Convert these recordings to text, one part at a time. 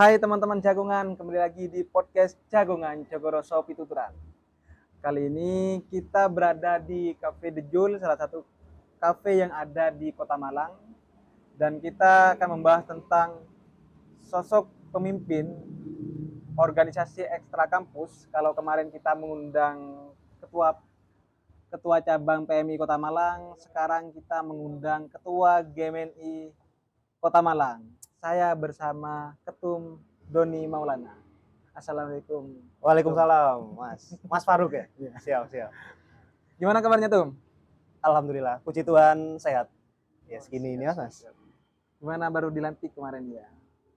Hai teman-teman jagongan, kembali lagi di podcast Jagongan Jogoroso Pituturan. Kali ini kita berada di Cafe The Jul, salah satu kafe yang ada di Kota Malang. Dan kita akan membahas tentang sosok pemimpin organisasi ekstra kampus. Kalau kemarin kita mengundang ketua ketua cabang PMI Kota Malang, sekarang kita mengundang ketua GMNI Kota Malang. Saya bersama Ketum Doni Maulana. Assalamualaikum. Waalaikumsalam, Mas Faruk ya? Iya. Siap. Gimana kabarnya, Tum? Alhamdulillah, puji Tuhan sehat. Ya segini ini Mas. Gimana baru dilantik kemarin ya?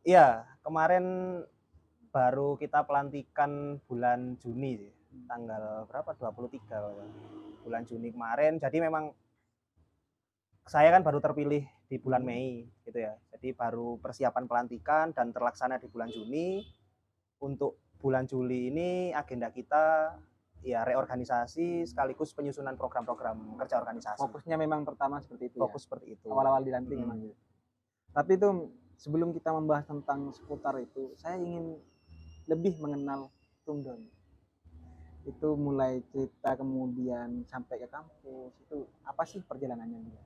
Iya, kemarin baru kita pelantikan bulan Juni sih. Tanggal berapa? 23 bulan Juni kemarin. Jadi memang saya kan baru terpilih di bulan Mei gitu ya. Jadi baru persiapan pelantikan dan terlaksana di bulan Juni. Untuk bulan Juli ini agenda kita ya reorganisasi sekaligus penyusunan program-program kerja organisasi. Fokusnya memang pertama seperti itu. Fokus seperti itu. Awal-awal dilantik memang gitu. Tapi Tum, sebelum kita membahas tentang seputar itu, saya ingin lebih mengenal Tum Doni. Itu mulai cerita kemudian sampai ke kampus, itu apa sih perjalanannya dia?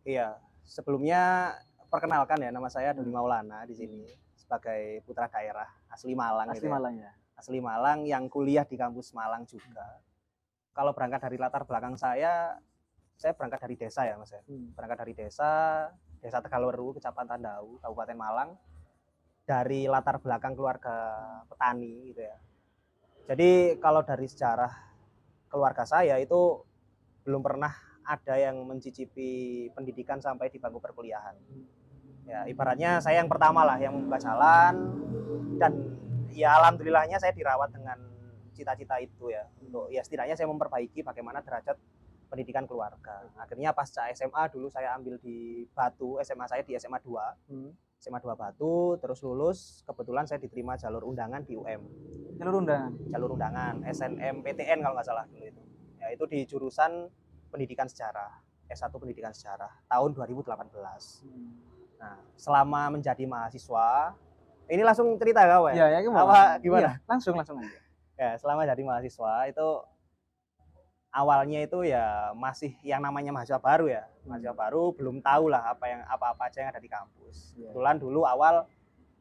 Iya, sebelumnya perkenalkan ya, nama saya Doni Maulana di sini sebagai putra daerah asli Malang. Asli gitu ya. Malang ya. Asli Malang yang kuliah di kampus Malang juga. Kalau berangkat dari latar belakang saya berangkat dari desa ya Mas ya. Berangkat dari desa Tegalweru, Kecamatan Tandau, Kabupaten Malang. Dari latar belakang keluarga petani gitu ya. Jadi kalau dari sejarah keluarga saya itu belum pernah ada yang mencicipi pendidikan sampai di bangku perkuliahan. Ya, ibaratnya saya yang pertama lah yang membuka jalan, dan ya alhamdulillahnya saya dirawat dengan cita-cita itu ya. Untuk ya setidaknya saya memperbaiki bagaimana derajat pendidikan keluarga. Akhirnya pasca SMA dulu saya ambil di Batu, SMA saya di SMA 2. SMA 2 Batu, terus lulus, kebetulan saya diterima jalur undangan di UM. Jalur undangan SNMPTN kalau nggak salah dulu itu. Ya, itu di jurusan pendidikan sejarah, S1 pendidikan sejarah tahun 2018. Nah, selama menjadi mahasiswa, ini langsung cerita kawan. Iya, ya Apa gimana? Iya, langsung aja. Ya, selama jadi mahasiswa itu awalnya itu ya masih yang namanya mahasiswa baru ya. Mahasiswa baru belum tahu lah apa aja yang ada di kampus. Kebetulan dulu awal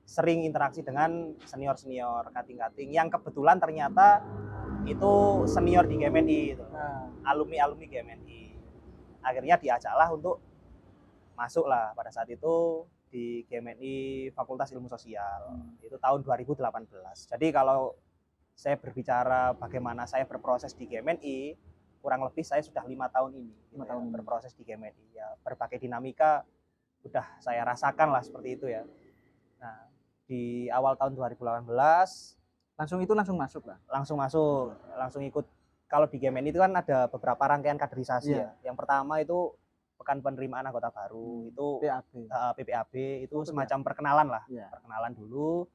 sering interaksi dengan senior-senior, kating-kating yang kebetulan ternyata itu senior di GMNI itu. Alumni GMNI. Akhirnya diajaklah untuk masuk lah pada saat itu di GMNI Fakultas Ilmu Sosial. Itu tahun 2018. Jadi kalau saya berbicara bagaimana saya berproses di GMNI, kurang lebih saya sudah 5 tahun ini 5 tahun berproses di GMNI. Ya, berbagai dinamika sudah saya rasakan lah seperti itu ya. Nah, di awal tahun 2018 langsung masuk lah. Langsung ikut. Kalau di GMNI itu kan ada beberapa rangkaian kaderisasi ya. Yang pertama itu pekan penerimaan anggota baru, itu PPAB itu semacam perkenalan lah. Perkenalan dulu.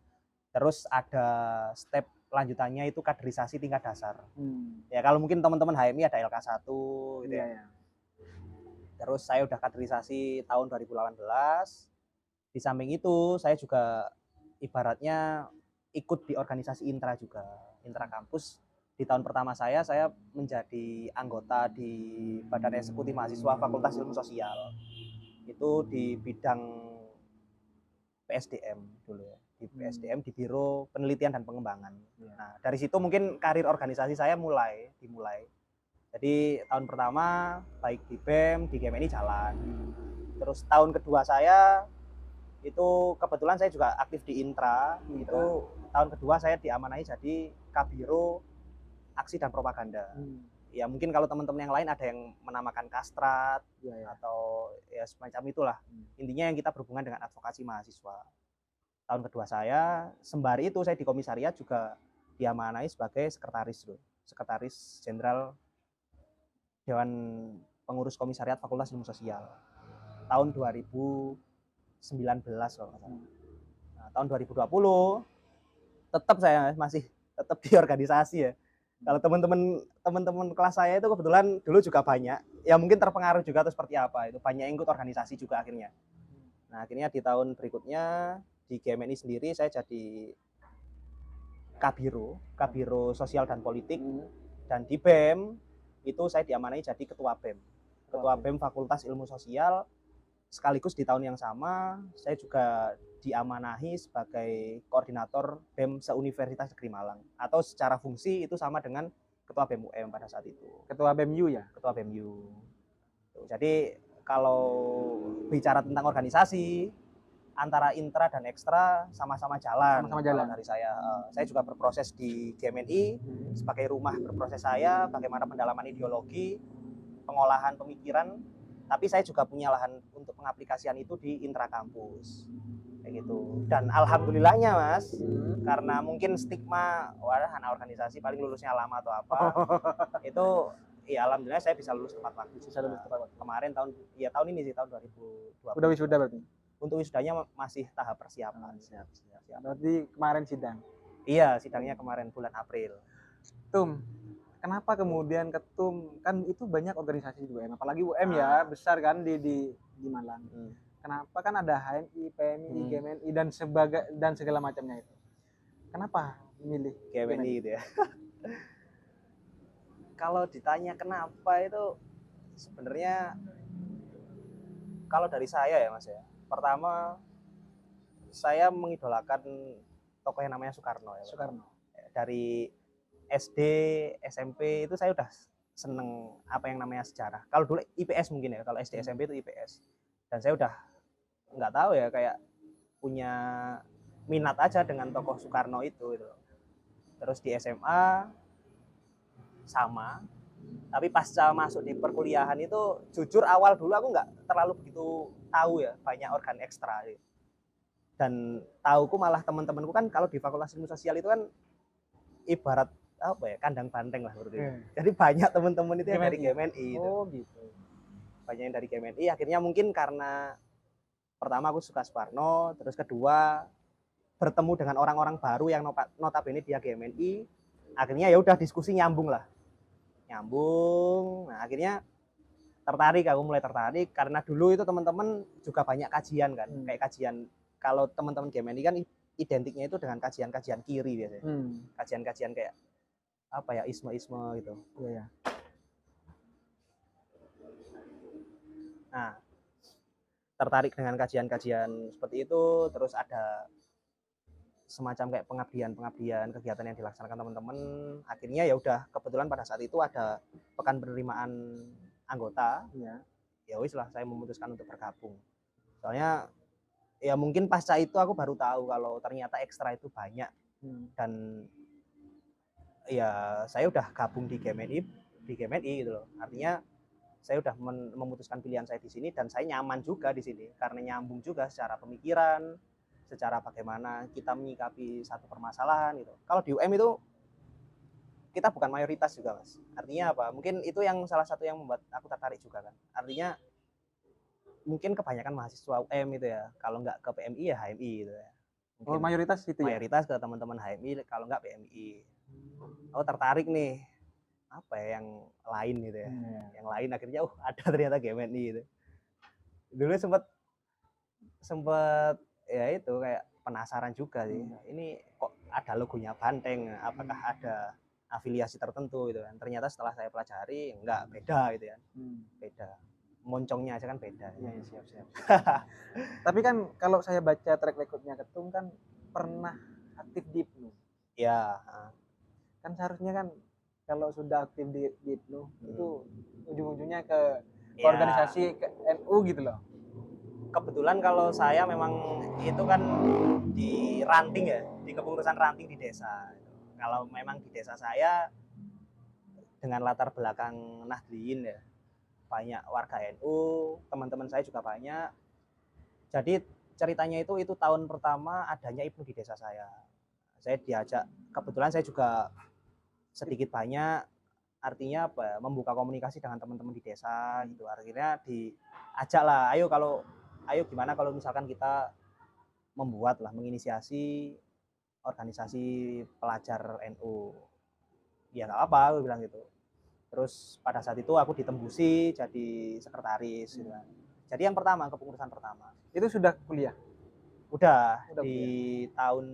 Terus ada step lanjutannya itu kaderisasi tingkat dasar. Ya kalau mungkin teman-teman HMI ada LK1 gitu ya. Terus saya udah kaderisasi tahun 2018. Di samping itu saya juga ibaratnya ikut di organisasi intra juga, intra kampus. Di tahun pertama saya menjadi anggota di Badan Eksekutif Mahasiswa Fakultas Ilmu Sosial. Itu di bidang PSDM dulu ya. Di PSDM di Biro Penelitian dan Pengembangan. Nah, dari situ mungkin karir organisasi saya dimulai. Jadi tahun pertama baik di BEM, di GMNI jalan. Terus tahun kedua saya itu kebetulan saya juga aktif di intra. Itu tahun kedua saya diamanahi jadi Kabiro Aksi dan Propaganda. Ya mungkin kalau teman-teman yang lain ada yang menamakan Kastrat atau ya semacam itulah. Intinya yang kita berhubungan dengan advokasi mahasiswa. Tahun kedua saya, sembari itu saya di komisariat juga diamanahi sebagai sekretaris jenderal Dewan Pengurus Komisariat Fakultas Ilmu Sosial tahun 2019 kalau nggak salah. Nah, tahun 2020 tetap saya masih tetap di organisasi ya. Kalau teman-teman kelas saya itu kebetulan dulu juga banyak, ya mungkin terpengaruh juga atau seperti apa, itu banyak yang ikut organisasi juga akhirnya. Nah, akhirnya di tahun berikutnya di GMNI sendiri saya jadi Kabiro Sosial dan Politik, dan di BEM itu saya diamanai jadi Ketua BEM Fakultas Ilmu Sosial, sekaligus di tahun yang sama saya juga diamanahi sebagai koordinator BEM se-Universitas Negeri Malang, atau secara fungsi itu sama dengan Ketua BEM UM pada saat itu. Ketua BEM-U ya? Ketua BEM-U. Jadi kalau bicara tentang organisasi, antara intra dan ekstra sama-sama jalan. Sama-sama jalan. Dari saya juga berproses di GMNI sebagai rumah berproses saya, bagaimana pendalaman ideologi, pengolahan pemikiran, tapi saya juga punya lahan untuk pengaplikasian itu di intra kampus. Kayak gitu. Dan alhamdulillahnya Mas, karena mungkin stigma anak organisasi paling lulusnya lama atau apa, itu ya alhamdulillah saya bisa lulus tepat waktu. Bisa lulus tepat waktu. Kemarin tahun ini sih, tahun 2020. Udah wisuda berarti? Untuk wisudanya masih tahap persiapan. Siap. Berarti kemarin sidang? Iya, sidangnya kemarin bulan April. Kenapa kemudian ketum, kan itu banyak organisasi juga, apalagi UM ya, besar kan di Malang. Kenapa kan ada HMI, PMI, GMNI dan segala macamnya itu. Kenapa memilih GMNI gitu ya? Kalau ditanya kenapa itu sebenarnya kalau dari saya ya Mas ya. Pertama, saya mengidolakan tokoh yang namanya Soekarno ya. Soekarno. Dari SD, SMP itu saya udah seneng apa yang namanya sejarah. Kalau dulu IPS mungkin ya, kalau SD, SMP itu IPS. Dan saya udah nggak tahu ya, kayak punya minat aja dengan tokoh Soekarno itu gitu. Terus di SMA sama. Tapi pasca masuk di perkuliahan itu jujur awal dulu aku nggak terlalu begitu tahu ya banyak organ ekstra. Dan tahuku malah teman-temanku kan kalau di Fakultas Ilmu Sosial itu kan ibarat apa ya, kandang banteng lah berarti. Jadi banyak teman-teman itu yang dari GMNI itu. Oh gitu. Banyak yang dari GMNI, akhirnya mungkin karena pertama aku suka Soekarno, terus kedua bertemu dengan orang-orang baru yang notabene dia GMNI, akhirnya ya udah diskusi nyambung. Nah akhirnya aku mulai tertarik karena dulu itu teman-teman juga banyak kajian kan, kayak kajian kalau teman-teman GMNI kan identiknya itu dengan kajian-kajian kiri biasanya, kajian-kajian kayak apa ya, isme-isme gitu. Iya. Nah tertarik dengan kajian-kajian seperti itu, terus ada semacam kayak pengabdian kegiatan yang dilaksanakan teman-teman. Akhirnya ya udah, kebetulan pada saat itu ada pekan penerimaan anggota. Ya wis lah, saya memutuskan untuk bergabung. Soalnya ya mungkin pasca itu aku baru tahu kalau ternyata ekstra itu banyak. Dan ya saya udah gabung di GMNI gitu loh. Artinya saya udah memutuskan pilihan saya di sini, dan saya nyaman juga di sini karena nyambung juga secara pemikiran, secara bagaimana kita menyikapi satu permasalahan gitu. Kalau di UM itu kita bukan mayoritas juga Mas. Artinya apa? Mungkin itu yang salah satu yang membuat aku tertarik juga kan. Artinya mungkin kebanyakan mahasiswa UM itu ya, kalau nggak ke PMI ya HMI gitu ya. Mungkin mayoritas itu ya? Mayoritas ke teman-teman HMI, kalau nggak PMI. Aku tertarik nih, apa ya yang lain gitu ya. Yang lain akhirnya ada ternyata GMNI gitu. Dulu sempat ya itu kayak penasaran juga sih. Ini kok ada logonya Banteng, apakah ada afiliasi tertentu gitu kan. Ternyata setelah saya pelajari enggak, beda gitu ya. Beda. Moncongnya aja kan beda. Siap. Tapi kan kalau saya baca track recordnya ketum kan pernah aktif di IPNU. Ya. Kan seharusnya kan kalau sudah aktif di IPNU itu ujung-ujungnya ke organisasi ke NU gitu loh. Kebetulan kalau saya memang itu kan di ranting ya, di kepengurusan ranting di desa. Kalau memang di desa saya dengan latar belakang Nahdliyin ya, banyak warga NU, teman-teman saya juga banyak. Jadi ceritanya itu tahun pertama adanya IPNU di desa saya. Saya diajak, kebetulan saya juga sedikit banyak, artinya apa, membuka komunikasi dengan teman-teman di desa gitu. Akhirnya diajak lah, ayo gimana kalau misalkan kita menginisiasi organisasi pelajar NU. Ya nggak apa, aku bilang gitu. Terus pada saat itu aku ditembusi jadi sekretaris gitu kan. Jadi yang pertama, kepengurusan pertama. Itu sudah kuliah? Udah Udah, di tahun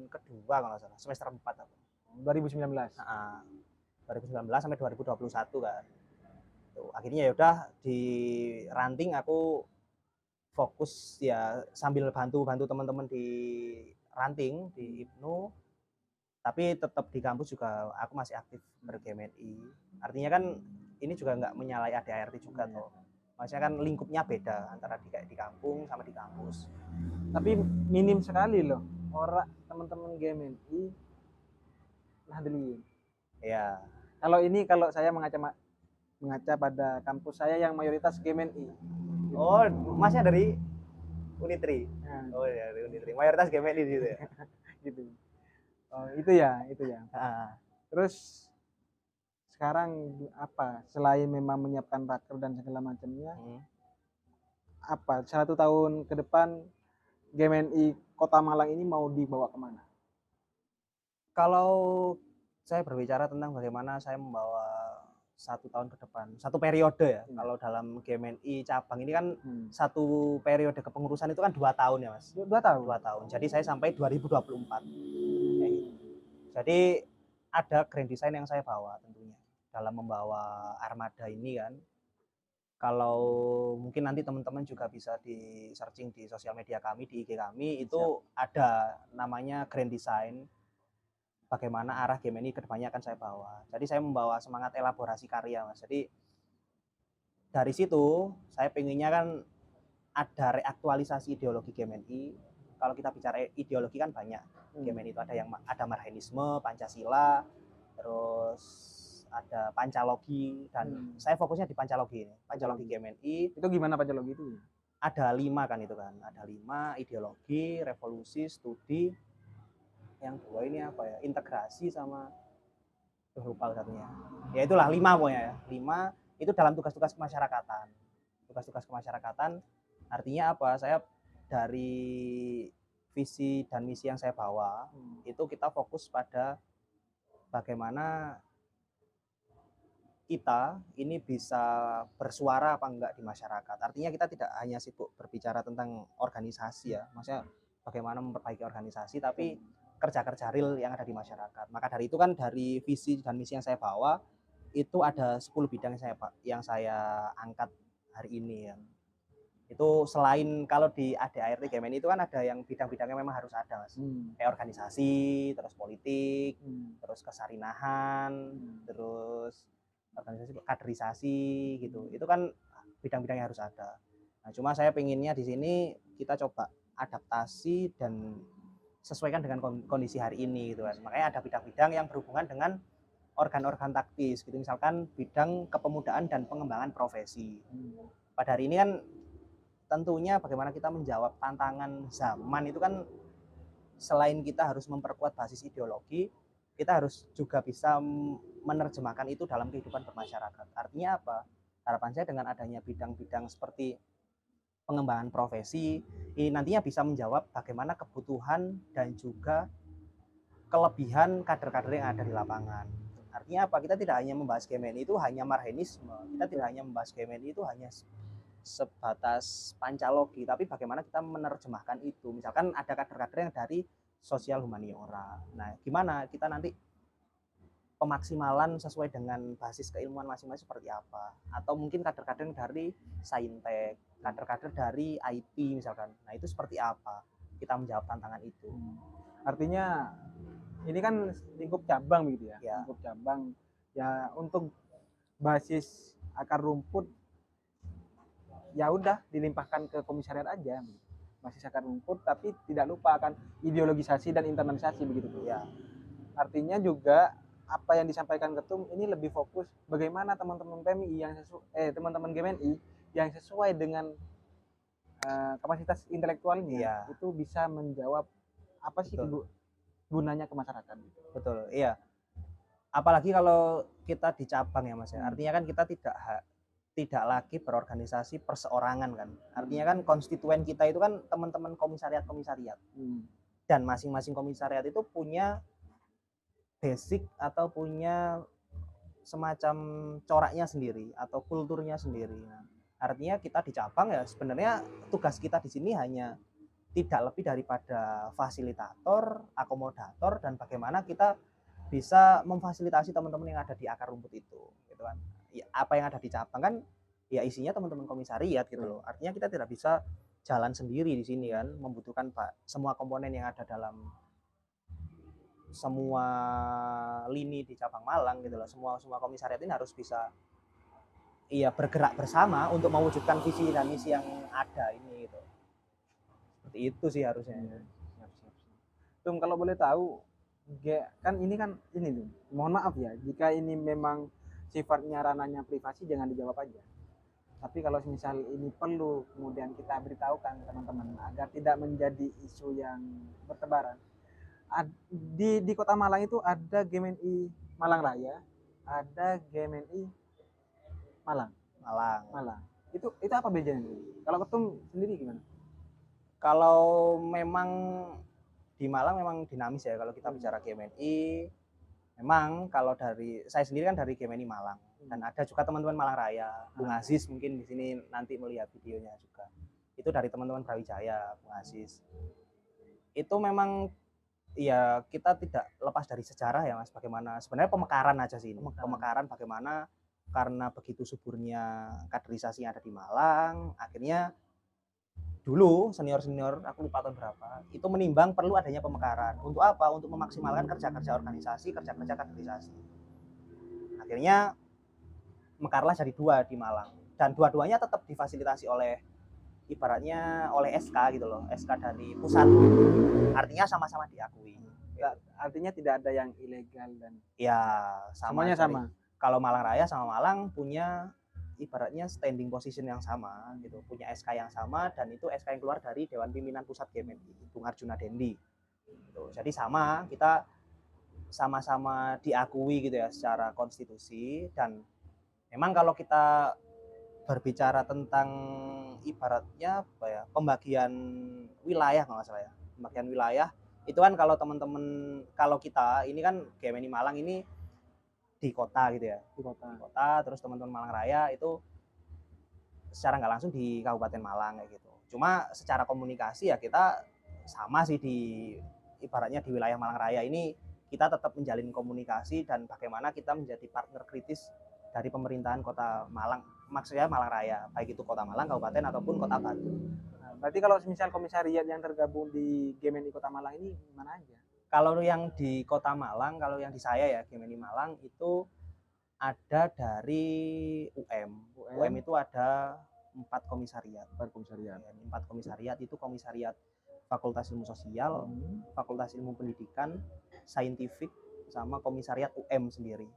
kedua kalau nggak salah, semester 4 aku. 2019. Nah, 2019 sampai 2021 kan. Tuh, akhirnya ya udah di ranting aku fokus ya sambil bantu-bantu teman-teman di ranting di IPNU, tapi tetap di kampus juga aku masih aktif ber-GMNI. Artinya kan ini juga nggak menyalahi ADART juga toh. Maksudnya kan lingkupnya beda antara di kampung sama di kampus. Tapi minim sekali loh orang teman-teman GMNI Nahdliyin. Ya. Kalau saya mengaca pada kampus saya yang mayoritas GMNI. Oh, masnya dari Unitri. Nah, Oh ya, dari Unitri. Mayoritas GMNI gitu ya. gitu. Oh, itu ya. Terus sekarang apa? Selain memang menyiapkan raker dan segala macamnya, apa 1 tahun ke depan GMNI Kota Malang ini mau dibawa kemana? Kalau saya berbicara tentang bagaimana saya membawa 1 tahun ke depan, satu periode ya. Kalau dalam GMNI cabang ini kan satu periode kepengurusan itu kan 2 tahun ya mas. 2 tahun. 2 tahun. Jadi saya sampai 2024. Jadi ada grand design yang saya bawa tentunya dalam membawa armada ini kan. Kalau mungkin nanti teman-teman juga bisa di searching di sosial media kami, di IG kami, itu ada namanya grand design. Bagaimana arah GMNI kedepannya akan saya bawa. Jadi saya membawa semangat elaborasi karya mas. Jadi dari situ saya pengennya kan ada reaktualisasi ideologi GMNI. Kalau kita bicara ideologi kan banyak. GMNI itu ada Marxisme, Pancasila, terus ada Pancalogi, dan saya fokusnya di Pancalogi ini. Pancalogi GMNI. Itu gimana Pancalogi itu? Ada 5 kan itu kan. Ada 5: ideologi, revolusi, studi. Yang 2 ini apa ya? Integrasi sama lupa satunya. Ya itulah 5 pokoknya ya. 5 itu dalam tugas-tugas kemasyarakatan. Tugas-tugas kemasyarakatan artinya apa? Saya dari visi dan misi yang saya bawa itu kita fokus pada bagaimana kita ini bisa bersuara apa enggak di masyarakat. Artinya kita tidak hanya sibuk berbicara tentang organisasi ya, maksudnya bagaimana memperbaiki organisasi, tapi kerja-kerja real yang ada di masyarakat. Maka dari itu kan dari visi dan misi yang saya bawa itu ada 10 bidang yang saya angkat hari ini ya. Itu selain kalau di ADART GMNI itu kan ada yang bidang-bidangnya memang harus ada mas. Kayak organisasi, terus politik, terus kesarinahan, terus organisasi kaderisasi gitu. Itu kan bidang-bidang yang harus ada. Nah, cuma saya pengennya di sini kita coba adaptasi dan sesuaikan dengan kondisi hari ini gitu kan. Makanya ada bidang-bidang yang berhubungan dengan organ-organ taktis gitu. Misalkan bidang kepemudaan dan pengembangan profesi. Pada hari ini kan tentunya bagaimana kita menjawab tantangan zaman itu kan selain kita harus memperkuat basis ideologi, kita harus juga bisa menerjemahkan itu dalam kehidupan bermasyarakat. Artinya apa? Harapan saya dengan adanya bidang-bidang seperti pengembangan profesi, ini nantinya bisa menjawab bagaimana kebutuhan dan juga kelebihan kader-kader yang ada di lapangan. Artinya apa? Kita tidak hanya membahas GMNI itu hanya marxisme, kita tidak hanya membahas GMNI itu hanya sebatas pancalogi, tapi bagaimana kita menerjemahkan itu. Misalkan ada kader-kader yang dari sosial humaniora. Nah, gimana kita nanti pemaksimalan sesuai dengan basis keilmuan masing-masing seperti apa? Atau mungkin kader-kader dari saintek, kader-kader dari IT misalkan. Nah, itu seperti apa? Kita menjawab tantangan itu. Artinya ini kan lingkup cabang begitu ya. Lingkup cabang ya, untuk basis akar rumput ya udah dilimpahkan ke komisariat aja, basis akar rumput, tapi tidak lupa akan ideologisasi dan internalisasi begitu ya. Artinya juga apa yang disampaikan ketum ini lebih fokus bagaimana teman-teman PMI yang teman-teman GMNI yang sesuai dengan kapasitas intelektualnya itu bisa menjawab apa sih gunanya ke masyarakat. Betul, iya. Apalagi kalau kita di cabang ya mas ya, artinya kan kita tidak lagi berorganisasi perseorangan kan. Artinya kan konstituen kita itu kan teman-teman komisariat-komisariat. Dan masing-masing komisariat itu punya basic atau punya semacam coraknya sendiri atau kulturnya sendiri. Nah, artinya kita di cabang ya sebenarnya tugas kita di sini hanya tidak lebih daripada fasilitator, akomodator, dan bagaimana kita bisa memfasilitasi teman-teman yang ada di akar rumput itu, gitu kan. Ya, apa yang ada di cabang kan ya isinya teman-teman komisariat gitu loh. Artinya kita tidak bisa jalan sendiri di sini kan, membutuhkan semua komponen yang ada dalam semua lini di cabang Malang gitu loh. Semua komisariat ini harus bisa bergerak bersama untuk mewujudkan visi dan misi yang ada ini gitu. Seperti itu sih harusnya. Siap. Tum, kalau boleh tahu, kan ini tuh, mohon maaf ya jika ini memang sifatnya ranahnya privasi, jangan dijawab aja. Tapi kalau misal ini perlu kemudian kita beritahukan teman-teman agar tidak menjadi isu yang bertebaran. Di Kota Malang itu ada GMNI Malang Raya, ada GMNI Malang. Itu apa bedanya? Kalau Ketum sendiri gimana? Kalau memang di Malang memang dinamis ya kalau kita bicara GMNI. Memang kalau dari saya sendiri kan dari GMNI Malang dan ada juga teman-teman Malang Raya. Bung Aziz mungkin di sini nanti melihat videonya juga. Itu dari teman-teman Brawijaya, Bung Aziz. Itu memang ya kita tidak lepas dari sejarah ya Mas, bagaimana sebenarnya pemekaran aja sih ini. Pemekaran bagaimana karena begitu suburnya kaderisasi yang ada di Malang, akhirnya dulu senior-senior, aku lupa tahun berapa, itu menimbang perlu adanya pemekaran. Untuk apa? Untuk memaksimalkan kerja-kerja organisasi, kerja-kerja kaderisasi. Akhirnya mekarlah jadi 2 di Malang. Dan dua-duanya tetap difasilitasi oleh ibaratnya oleh SK gitu loh, SK dari pusat. Artinya sama-sama diakui. Artinya tidak ada yang ilegal dan ya semuanya sama. Kalau Malang Raya sama Malang punya ibaratnya standing position yang sama gitu, punya SK yang sama, dan itu SK yang keluar dari Dewan Pimpinan Pusat GMNI, Bung Arjuna Dendi gitu. Jadi sama, kita sama-sama diakui gitu ya secara konstitusi. Dan memang kalau kita berbicara tentang ibaratnya apa ya, pembagian wilayah kalau nggak salah ya, pembagian wilayah itu kan kalau teman-teman, kalau kita ini kan GMNI Malang ini di kota gitu ya, di kota, terus teman-teman Malang Raya itu secara nggak langsung di Kabupaten Malang kayak gitu. Cuma secara komunikasi ya kita sama sih, di ibaratnya di wilayah Malang Raya ini kita tetap menjalin komunikasi dan bagaimana kita menjadi partner kritis dari pemerintahan Kota Malang, maksudnya Malang Raya, baik itu Kota Malang, Kabupaten ataupun Kota Batu. Nah, berarti kalau misal komisariat yang tergabung di GMNI Kota Malang ini mana aja? Kalau yang di Kota Malang, kalau yang di saya ya GMNI Malang itu ada dari UM itu ada 4 komisariat. 4 komisariat itu komisariat Fakultas Ilmu Sosial, Fakultas Ilmu Pendidikan, Saintifik, sama komisariat UM sendiri.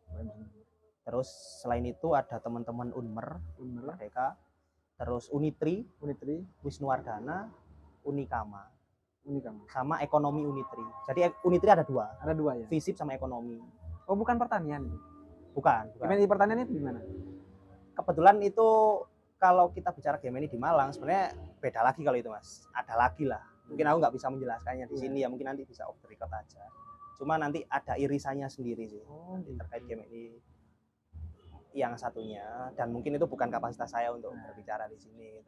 Terus selain itu ada teman-teman Unmer Merdeka, terus Unitri, Wisnuwardana, Unikama, sama ekonomi Unitri. Jadi Unitri ada 2. Ada 2 ya. Fisip sama ekonomi. Oh, bukan pertanian. Bukan. GMNI pertanian itu di mana? Kebetulan itu kalau kita bicara GMNI di Malang sebenarnya beda lagi kalau itu Mas. Ada lagi lah. Mungkin aku nggak bisa menjelaskannya di sini ya, mungkin nanti bisa off the record aja. Cuma nanti ada irisannya sendiri sih terkait GMNI yang satunya, dan mungkin itu bukan kapasitas saya untuk berbicara di sini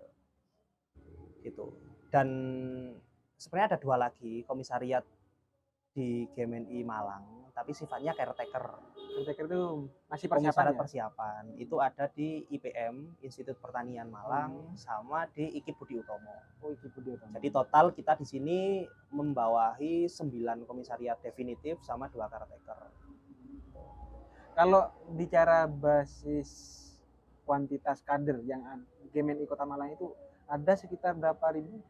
gitu. Dan sebenarnya ada 2 lagi komisariat di GMNI Malang, tapi sifatnya caretaker itu masih persiapan. Itu ada di IPM, Institut Pertanian Malang, sama di IKIP Budi Utomo. Jadi total kita di sini membawahi 9 komisariat definitif sama 2 caretaker. Kalau bicara basis kuantitas kader yang GMNI Kota Malang itu ada sekitar berapa ribu?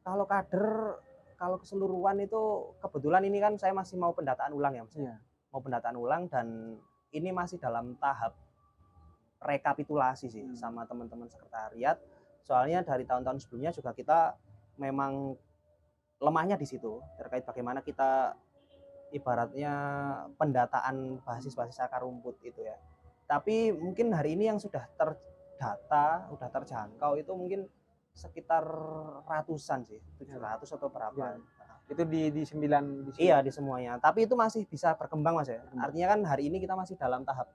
Kalau kader, kalau keseluruhan itu kebetulan ini kan saya masih mau pendataan ulang ya Mas. Iya. Mau pendataan ulang dan ini masih dalam tahap rekapitulasi sih sama teman-teman sekretariat. Soalnya dari tahun-tahun sebelumnya juga kita memang lemahnya di situ terkait bagaimana kita ibaratnya pendataan basis-basis akar rumput itu ya. Tapi mungkin hari ini yang sudah terdata, sudah terjangkau itu mungkin sekitar ratusan sih, 700 atau berapa. Ya. Itu di 9 Iya, di semuanya. Tapi itu masih bisa berkembang Mas ya. Artinya kan hari ini kita masih dalam tahap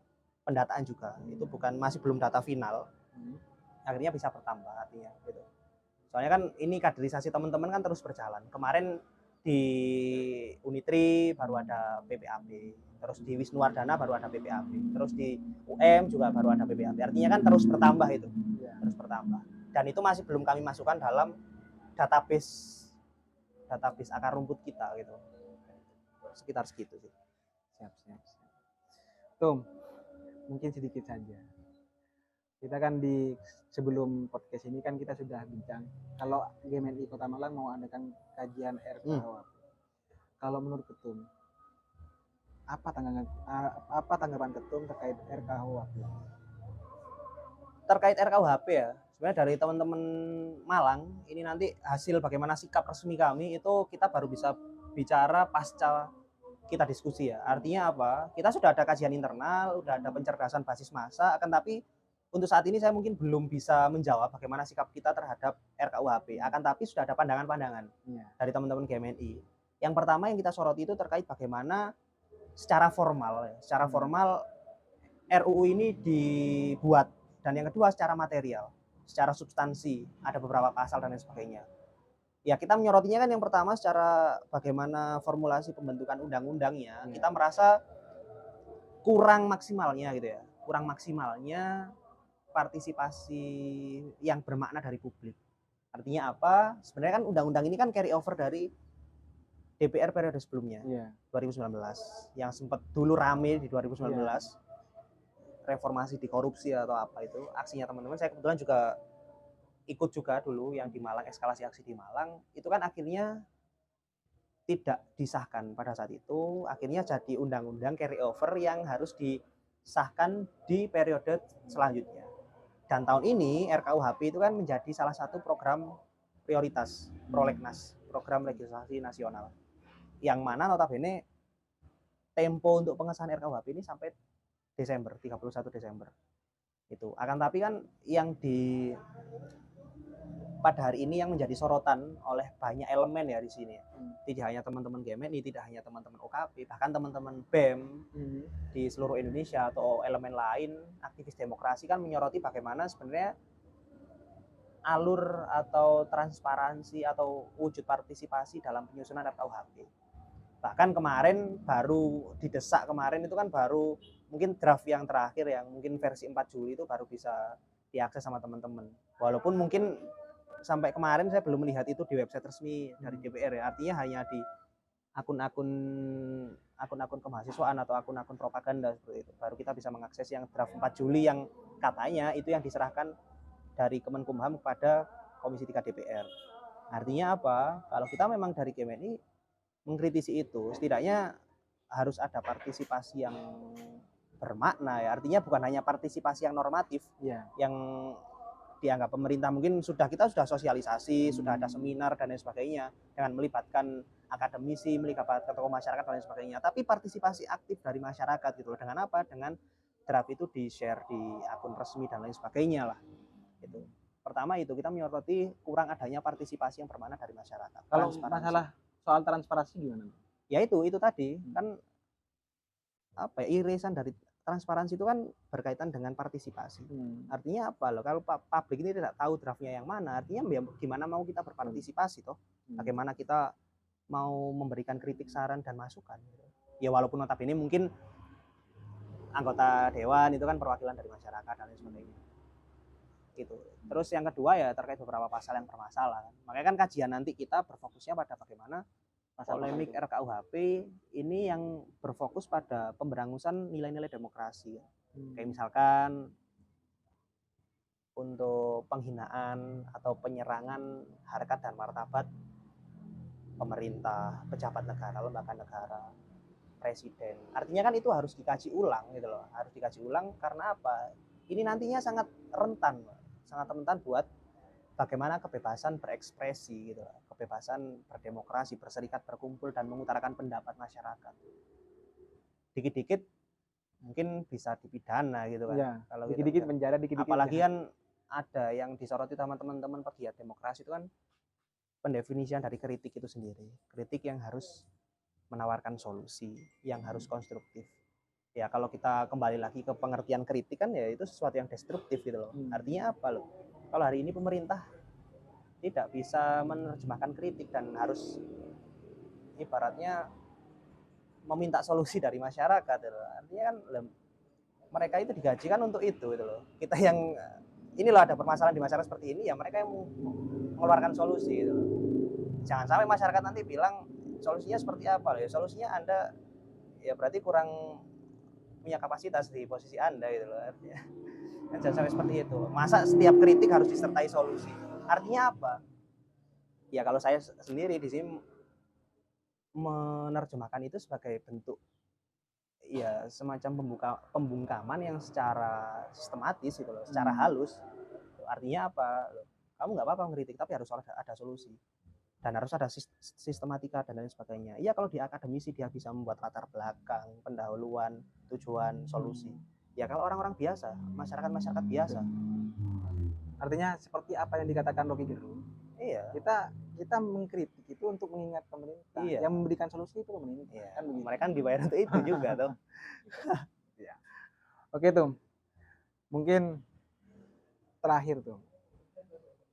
pendataan juga. Itu masih belum data final. Akhirnya bisa bertambah artinya gitu. Soalnya kan ini kaderisasi teman-teman kan terus berjalan. Kemarin di Unitri baru ada PPAB, terus di Wisnuwardana baru ada PPAB, terus di UM juga baru ada PPAB. Artinya kan terus bertambah itu, terus bertambah. Dan itu masih belum kami masukkan dalam database akar rumput kita gitu. Sekitar segitu sih. Siap. Tum, mungkin sedikit saja. Kita kan di sebelum podcast ini kan kita sudah bincang kalau GMNI Kota Malang mau adakan kajian RKUHP. Kalau menurut Ketum, apa tanggapan Ketum terkait RKUHP? Terkait RKUHP ya, sebenarnya dari teman-teman Malang ini nanti hasil bagaimana sikap resmi kami itu kita baru bisa bicara pasca kita diskusi ya. Artinya apa? Kita sudah ada kajian internal, sudah ada pencerdasan basis massa, akan tapi untuk saat ini saya mungkin belum bisa menjawab bagaimana sikap kita terhadap RKUHP. Akan tapi sudah ada pandangan-pandangan dari teman-teman GMNI. Yang pertama yang kita soroti itu terkait bagaimana secara formal RUU ini dibuat, dan yang kedua secara material, secara substansi, ada beberapa pasal dan lain sebagainya. Ya kita menyorotinya kan yang pertama secara bagaimana formulasi pembentukan undang-undangnya, kita merasa kurang maksimalnya gitu ya, kurang maksimalnya partisipasi yang bermakna dari publik. Artinya apa? Sebenarnya kan undang-undang ini kan carry over dari DPR periode sebelumnya, 2019, yang sempat dulu rame di 2019, reformasi di korupsi atau apa itu, aksinya teman-teman. Saya kebetulan juga ikut juga dulu yang di Malang, eskalasi aksi di Malang, itu kan akhirnya tidak disahkan pada saat itu, akhirnya jadi undang-undang carry over yang harus disahkan di periode selanjutnya. Dan tahun ini RKUHP itu kan menjadi salah satu program prioritas prolegnas, program legislasi nasional, yang mana notabene tempo untuk pengesahan RKUHP ini sampai Desember, 31 Desember itu. Akan tapi kan yang pada hari ini yang menjadi sorotan oleh banyak elemen ya di sini, tidak hanya teman-teman GMNI, tidak hanya teman-teman OKP, bahkan teman-teman BEM di seluruh Indonesia atau elemen lain, aktivis demokrasi kan menyoroti bagaimana sebenarnya alur atau transparansi atau wujud partisipasi dalam penyusunan RKUHP. Bahkan kemarin baru didesak, kemarin itu kan baru mungkin draft yang terakhir yang mungkin versi 4 Juli itu baru bisa diakses sama teman-teman. Walaupun mungkin sampai kemarin saya belum melihat itu di website resmi dari DPR ya. Artinya hanya di akun-akun kemahasiswaan atau akun-akun propaganda seperti itu. Baru kita bisa mengakses yang draft 4 Juli yang katanya itu yang diserahkan dari Kemenkumham kepada Komisi 3 DPR. Artinya apa? Kalau kita memang dari GMNI mengkritisi itu, setidaknya harus ada partisipasi yang bermakna ya. Artinya bukan hanya partisipasi yang normatif, yang dianggap pemerintah mungkin kita sudah sosialisasi, sudah ada seminar dan lain sebagainya dengan melibatkan akademisi, melibatkan tokoh masyarakat dan lain sebagainya. Tapi partisipasi aktif dari masyarakat gitu loh. Dengan apa? Dengan draft itu di-share di akun resmi dan lain sebagainya lah. Itu. Pertama itu kita menyoroti kurang adanya partisipasi yang bermakna dari masyarakat. Kalau masalah soal transparansi gimana? Ya itu tadi kan apa ya, irisan dari transparansi itu kan berkaitan dengan partisipasi. Artinya apa loh? Kalau publik ini tidak tahu draftnya yang mana, artinya gimana mau kita berpartisipasi toh? Bagaimana kita mau memberikan kritik, saran dan masukan? Ya walaupun notabene mungkin anggota dewan itu kan perwakilan dari masyarakat dan lain sebagainya. Itu. Terus yang kedua ya terkait beberapa pasal yang bermasalah. Makanya kan kajian nanti kita berfokusnya pada bagaimana polemik RKUHP ini yang berfokus pada pemberangusan nilai-nilai demokrasi. Kayak misalkan untuk penghinaan atau penyerangan harkat dan martabat pemerintah, pejabat negara, lembaga negara, presiden. Artinya kan itu harus dikaji ulang gitu loh. Harus dikaji ulang karena apa? Ini nantinya sangat rentan buat bagaimana kebebasan berekspresi gitu, kebebasan berdemokrasi, berserikat, berkumpul dan mengutarakan pendapat masyarakat. Dikit-dikit mungkin bisa dipidana gitu kan. Ya, kalau dikit-dikit penjara, dikit-dikit. Apalagi kan ada yang disoroti teman-teman pegiat demokrasi itu kan pendefinisian dari kritik itu sendiri. Kritik yang harus menawarkan solusi, yang harus konstruktif. Ya kalau kita kembali lagi ke pengertian kritik kan ya itu sesuatu yang destruktif gitu loh. Artinya apa loh? Kalau hari ini pemerintah tidak bisa menerjemahkan kritik dan harus ibaratnya meminta solusi dari masyarakat gitu. Artinya kan mereka itu digaji kan untuk itu gitu loh. Kita yang ini loh ada permasalahan di masyarakat seperti ini ya mereka yang mengeluarkan solusi gitu loh. Jangan sampai masyarakat nanti bilang solusinya seperti apa loh ya. Solusinya Anda ya berarti kurang punya kapasitas di posisi Anda gitu loh. Artinya jangan sampai seperti itu. Masa setiap kritik harus disertai solusi? Artinya apa? Ya kalau saya sendiri di sini menerjemahkan itu sebagai bentuk ya semacam pembungkaman yang secara sistematis gitu loh, secara halus. Artinya apa? Kamu nggak apa-apa mengkritik tapi harus ada solusi dan harus ada sistematika dan lain sebagainya. Iya kalau di akademisi dia bisa membuat latar belakang, pendahuluan, tujuan, solusi. Ya kalau orang-orang biasa, masyarakat biasa. Artinya seperti apa yang dikatakan Rocky Gerung. Iya. Kita mengkritik itu untuk mengingat pemerintah. Iya. Yang memberikan solusi itu pemerintah. Iya. Kan begitu. Mereka kan dibayar untuk itu juga tuh. Ya. Oke tuh. Mungkin terakhir tuh.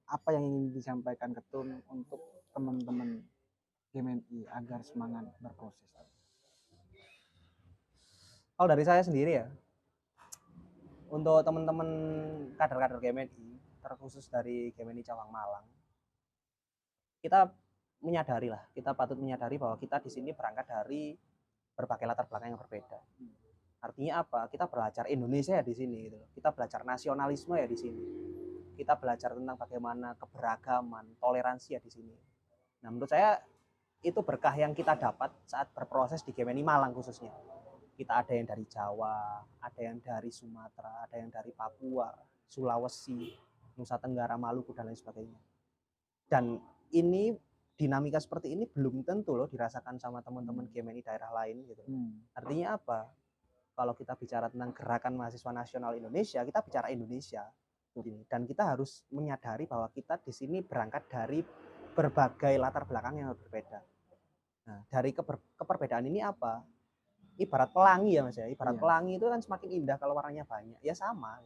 Apa yang ingin disampaikan Ketum untuk teman-teman GMNI agar semangat berproses? Kalau dari saya sendiri ya, untuk teman-teman kader-kader GMNI, terkhusus dari GMNI Cawang Malang, kita patut menyadari bahwa kita di sini berangkat dari berbagai latar belakang yang berbeda. Artinya apa? Kita belajar Indonesia ya di sini gitu. Kita belajar nasionalisme ya di sini. Kita belajar tentang bagaimana keberagaman, toleransi ya di sini. Nah, menurut saya itu berkah yang kita dapat saat berproses di GMNI Malang khususnya. Kita ada yang dari Jawa, ada yang dari Sumatera, ada yang dari Papua, Sulawesi, Nusa Tenggara, Maluku dan lain sebagainya. Dan ini dinamika seperti ini belum tentu loh dirasakan sama teman-teman GMNI daerah lain gitu. Artinya apa? Kalau kita bicara tentang gerakan mahasiswa nasional Indonesia, kita bicara Indonesia. Dan kita harus menyadari bahwa kita di sini berangkat dari berbagai latar belakang yang berbeda. Nah, dari keperbedaan ini apa? Ibarat pelangi ya Mas ya. Ibarat pelangi itu kan semakin indah kalau warnanya banyak. Ya sama.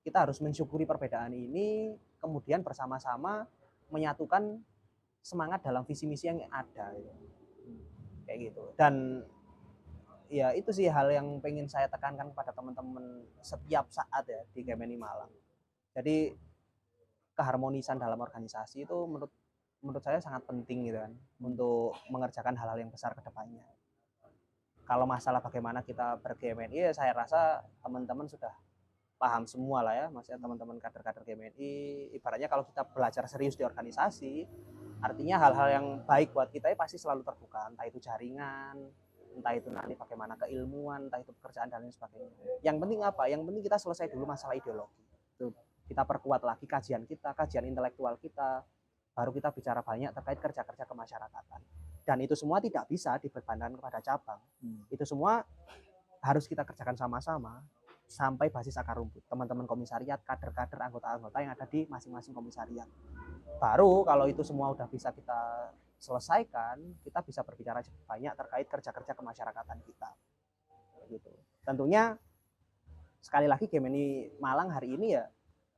Kita harus mensyukuri perbedaan ini, kemudian bersama-sama menyatukan semangat dalam visi misi yang ada. Kayak gitu. Dan ya itu sih hal yang pengen saya tekankan kepada teman-teman setiap saat ya di GMNI Malang. Jadi keharmonisan dalam organisasi itu menurut saya sangat penting gitu kan untuk mengerjakan hal-hal yang besar ke depannya. Kalau masalah bagaimana kita ber-GMNI ya saya rasa teman-teman sudah paham semua lah ya, maksudnya teman-teman kader-kader GMNI. Ibaratnya kalau kita belajar serius di organisasi, artinya hal-hal yang baik buat kita ya pasti selalu terbuka, entah itu jaringan, entah itu nanti bagaimana keilmuan, entah itu pekerjaan dan lain sebagainya. Yang penting apa? Yang penting kita selesai dulu masalah ideologi. Kita perkuat lagi kajian kita, kajian intelektual kita, baru kita bicara banyak terkait kerja-kerja kemasyarakatan. Dan itu semua tidak bisa dibebankan kepada cabang. Itu semua harus kita kerjakan sama-sama sampai basis akar rumput. Teman-teman komisariat, kader-kader, anggota-anggota yang ada di masing-masing komisariat. Baru kalau itu semua udah bisa kita selesaikan, kita bisa berbicara banyak terkait kerja-kerja kemasyarakatan kita. Gitu. Tentunya sekali lagi GMNI Malang hari ini ya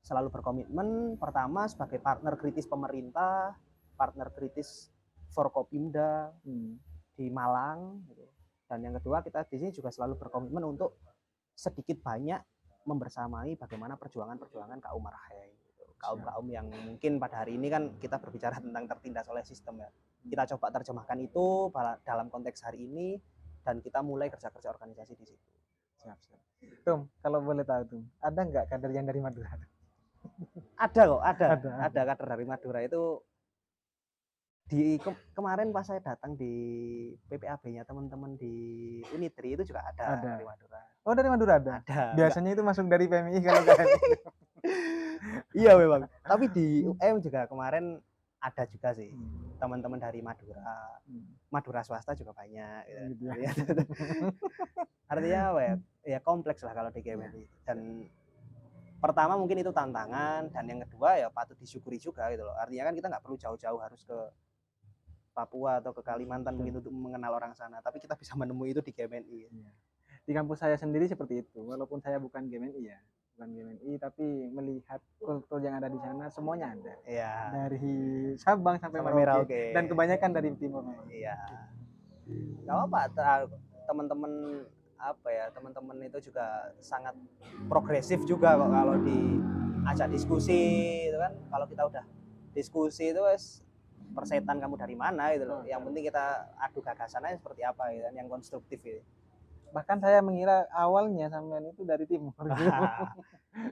selalu berkomitmen pertama sebagai partner kritis pemerintah, partner kritis Forkopimda di Malang gitu. Dan yang kedua kita di sini juga selalu berkomitmen untuk sedikit banyak membersamai bagaimana perjuangan kaum marhai gitu. Kaum yang mungkin pada hari ini kan kita berbicara tentang tertindas oleh sistem ya. Kita coba terjemahkan itu dalam konteks hari ini dan kita mulai kerja-kerja organisasi di situ. Siap. Tum, kalau boleh tahu Tum, ada nggak kader yang dari Madura? Ada kok, ada kader dari Madura itu di kemarin pas saya datang di PPAB-nya teman-teman di Unitri itu juga ada dari Madura. Oh dari Madura ada? Biasanya itu masuk dari PMI kalau KMI. Iya memang. Tapi di UM juga kemarin ada juga sih teman-teman dari Madura. Madura swasta juga banyak. Gitu ya. Artinya apa ya? Ya kompleks lah kalau di GMNI. Dan pertama mungkin itu tantangan dan yang kedua ya patut disyukuri juga gitu loh. Artinya kan kita nggak perlu jauh-jauh harus ke Papua atau ke Kalimantan mungkin untuk mengenal orang sana, tapi kita bisa menemui itu di GMNI. Di kampus saya sendiri seperti itu, walaupun saya bukan GMNI ya, bukan GMNI, tapi melihat kultur yang ada di sana semuanya ada. Iya. Dari Sabang sampai Sampai Merauke. Merauke. Dan kebanyakan dari timur memang. Iya. Gak apa-apa, teman-teman apa ya, teman-teman itu juga sangat progresif juga kok kalau diajak diskusi itu kan. Kalau kita udah diskusi itu wes persetan kamu dari mana gitu loh. Yang penting kita adu gagasannya seperti apa gitu kan, yang konstruktif gitu. Bahkan saya mengira awalnya sampean itu dari timur.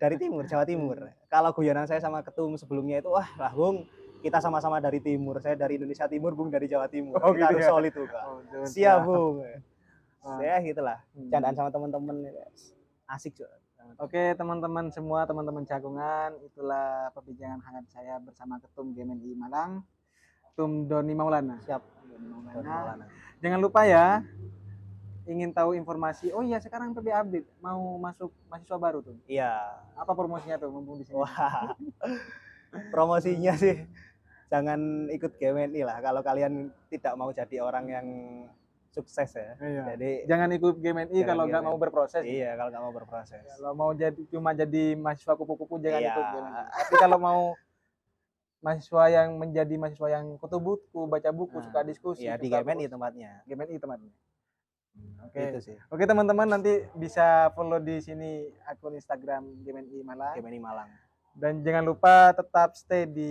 Dari timur, Jawa Timur. Kalau guyonan saya sama ketum sebelumnya itu, wah lah Bung, kita sama-sama dari timur. Saya dari Indonesia Timur, Bung dari Jawa Timur. Oh, kita gitu harus ya? solid tuh, Kak. Oh, Siap, Bung. Wah. Saya gitulah. Candaan sama teman-teman asik juga. Oke, teman-teman semua, teman-teman Jagongan, itulah perbincangan hangat saya bersama Ketum GMNI Malang, Ketum Doni Maulana. Siap. Doni Maulana. Jangan lupa ya, ingin tahu informasi. Oh iya, sekarang PB update mau masuk mahasiswa baru tuh. Iya. Apa promosinya tuh mumpung di sini? Wah. Promosinya sih jangan ikut GMNI lah kalau kalian tidak mau jadi orang yang sukses ya. Iya. Jadi jangan ikut GMNI kalau nggak mau berproses. Iya, kalau nggak mau berproses. Kalau mau cuma jadi mahasiswa kupu-kupu jangan Iya. ikut GMNI. Tapi kalau mau mahasiswa yang menjadi mahasiswa yang kutu buku, baca buku, suka diskusi. Iya, di GMNI tempatnya. GMNI tempatnya. Oke. Itu sih. Oke teman-teman, nanti bisa follow di sini akun Instagram GMNI Malang. GMNI Malang. Dan jangan lupa tetap stay di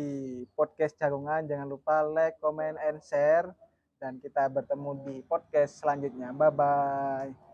podcast Jagongan. Jangan lupa like, comment, and share. Dan kita bertemu di podcast selanjutnya. Bye-bye.